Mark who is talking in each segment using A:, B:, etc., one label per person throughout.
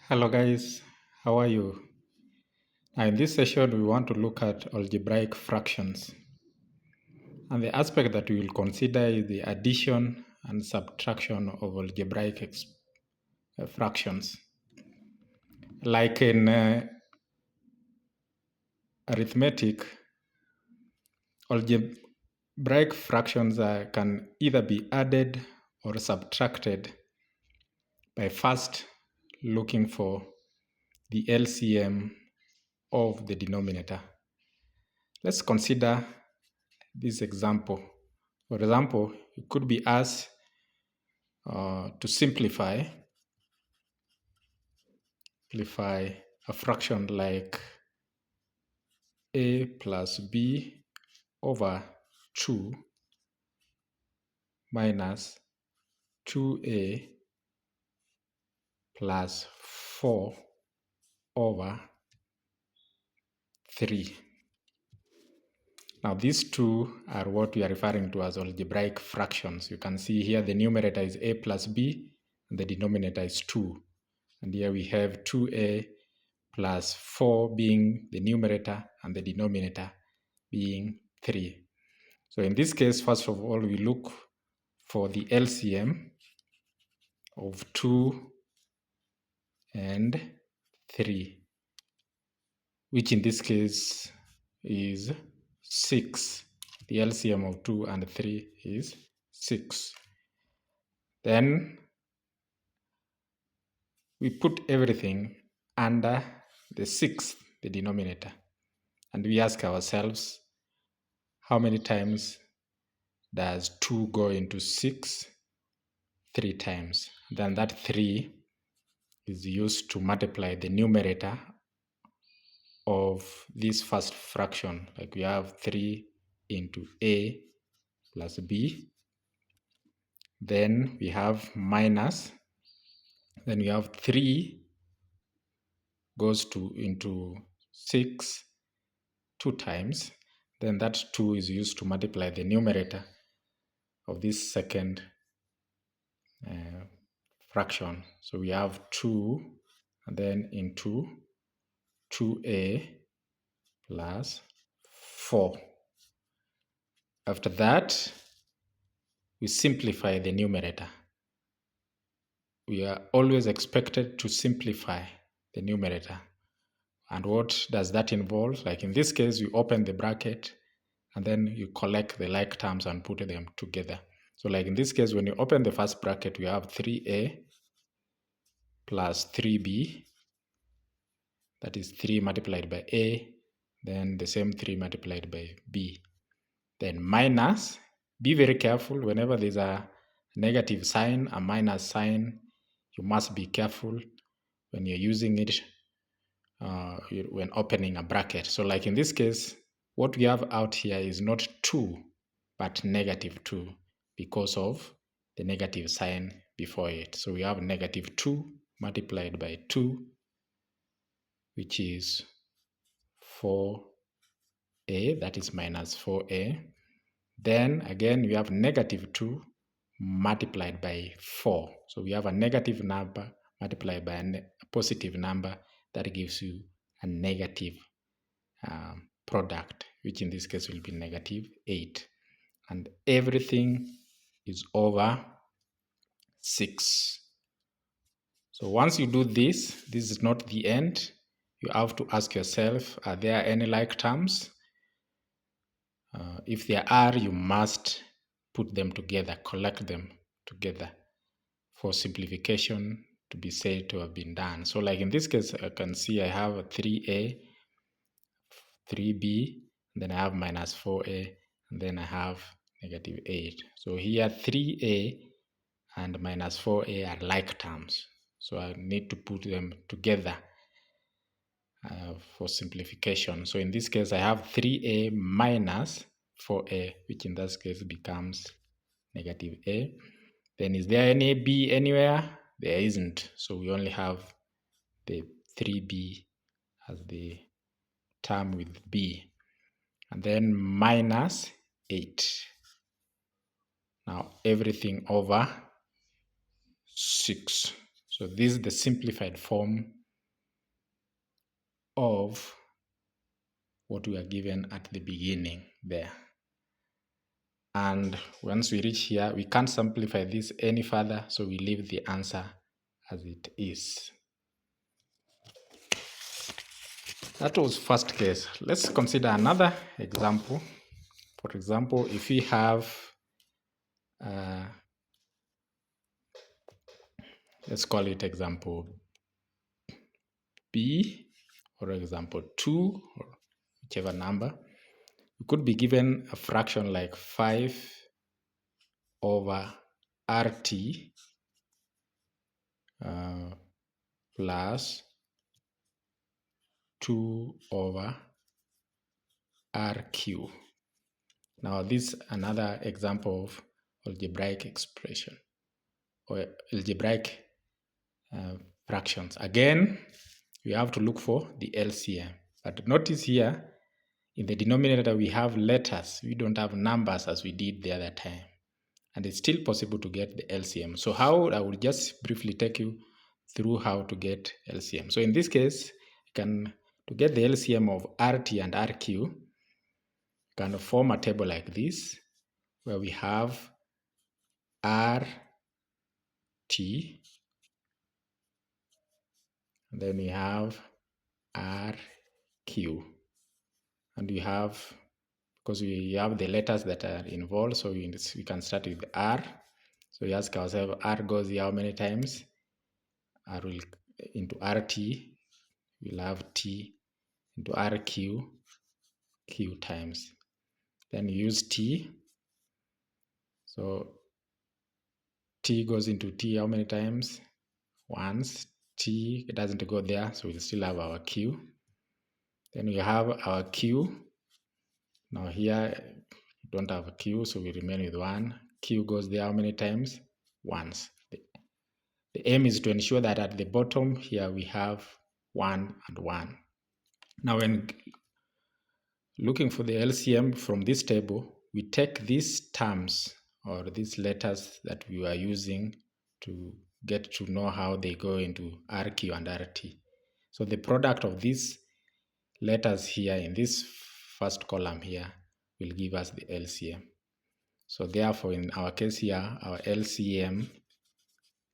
A: Hello guys, how are you? Now in this session we want to look at algebraic fractions, and the aspect that we will consider is the addition and subtraction of algebraic fractions. Like in arithmetic, algebraic fractions can either be added or subtracted by first looking for the LCM of the denominator. Let's consider this example. For example, it could be asked to simplify a fraction like a plus b over 2 minus 2a plus 4 over 3. Now these two are what we are referring to as algebraic fractions. You can see here the numerator is a plus b and the denominator is 2. And here we have 2a plus 4 being the numerator and the denominator being 3. So in this case, first of all, we look for the LCM of 2 and 3, which in this case is 6. The LCM of 2 and 3 is 6. Then we put everything under the 6, the denominator, and we ask ourselves, how many times does 2 go into 6? 3 times. Then that 3 is used to multiply the numerator of this first fraction. Like we have 3 into a plus b. Then we have minus. Then we have 3 goes into 6 2 times. Then that 2 is used to multiply the numerator of this second fraction. So we have 2 and then into 2a plus 4. After that, we simplify the numerator. We are always expected to simplify the numerator. And what does that involve? Like in this case, you open the bracket and then you collect the like terms and put them together. So like in this case, when you open the first bracket, we have 3a plus 3b. That is 3 multiplied by a, then the same 3 multiplied by b. Then minus, be very careful whenever there's a negative sign, a minus sign, you must be careful when you're using it when opening a bracket. So like in this case, what we have out here is not 2, but negative 2 because of the negative sign before it. So we have negative 2 multiplied by 2, which is 4a, that is minus 4a. Then again, we have negative 2 multiplied by 4. So we have a negative number multiplied by a positive number that gives you a negative product, which in this case will be negative 8. And everything is over 6. So once you do this, this is not the end. You have to ask yourself, are there any like terms? If there are, you must put them together, collect them together for simplification to be said to have been done. So like in this case, I can see I have a 3a, 3b, then I have minus 4a, and then I have negative 8. So here 3a and minus 4a are like terms. So I need to put them together for simplification. So in this case, I have 3a minus 4a, which in this case becomes negative a. Then is there any b anywhere? There isn't. So we only have the 3b as the term with b. And then minus 8. Now everything over 6. So this is the simplified form of what we are given at the beginning there. And once we reach here, we can't simplify this any further, so we leave the answer as it is. That was first case. Let's consider another example. For example, if we have, let's call it example B, or example 2, or whichever number. We could be given a fraction like 5 over RT plus 2 over RQ. Now this is another example of algebraic expression or algebraic fractions. Again, we have to look for the LCM. But notice here, in the denominator we have letters. We don't have numbers as we did the other time. And it's still possible to get the LCM. So how, I will just briefly take you through how to get LCM. So in this case, to get the LCM of RT and RQ, you can form a table like this, where we have RT, and then we have RQ. And we have, because we have the letters that are involved, so we can start with R. So we ask ourselves, R goes here how many times? R will into RT, we'll have T into RQ, Q times. Then you use T. So T goes into T how many times? Once. T, it doesn't go there, so we'll still have our Q. Then we have our Q. Now here, we don't have a Q, so we remain with 1. Q goes there how many times? Once. The aim is to ensure that at the bottom here we have 1 and 1. Now when looking for the LCM from this table, we take these terms or these letters that we are using to get to know how they go into RQ and RT. So the product of these letters here in this first column here will give us the LCM. So therefore, in our case here, our LCM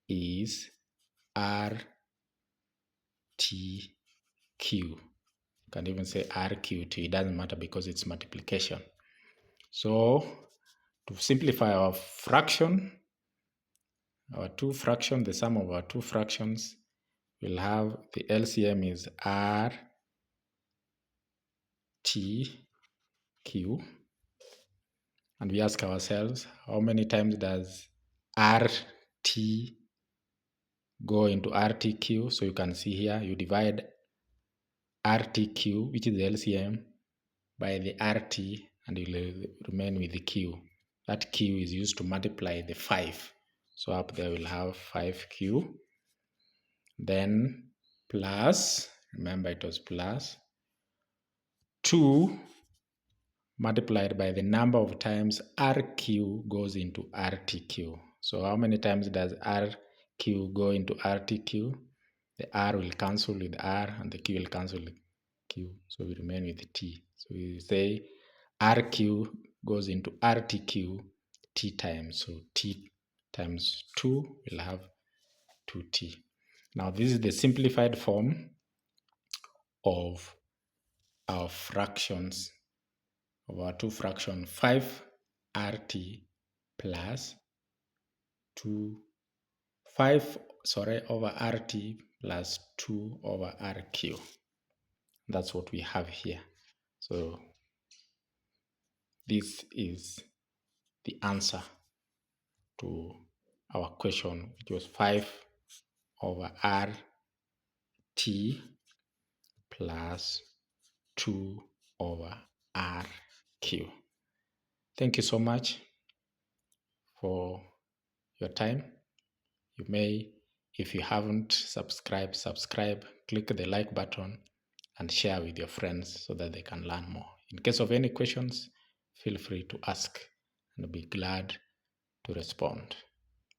A: is RTQ. You can even say RQ2. It doesn't matter because it's multiplication. So to simplify our fraction, our two fractions, the sum of our two fractions, we'll have the LCM is RTQ. And we ask ourselves, how many times does RT go into RTQ? So you can see here, you divide RTQ, which is the LCM, by the RT, and you will remain with the Q. That Q is used to multiply the 5. So up there we'll have 5Q. Then plus, remember it was plus, 2 multiplied by the number of times RQ goes into RTQ. So how many times does RQ go into RTQ? The R will cancel with R and the Q will cancel with Q. So we remain with T. So we say RQ goes into RTQ T times. So T times 2 will have 2T. Now this is the simplified form of our fractions, of our two fractions, 5RT plus 5 over RT plus 2 over RQ. That's what we have here. So this is the answer to our question, which was 5 over RT plus 2 over RQ. Thank you so much for your time. You may, if you haven't subscribed, subscribe, click the like button and share with your friends so that they can learn more. In case of any questions, feel free to ask and I'll be glad to respond.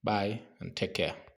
A: Bye and take care.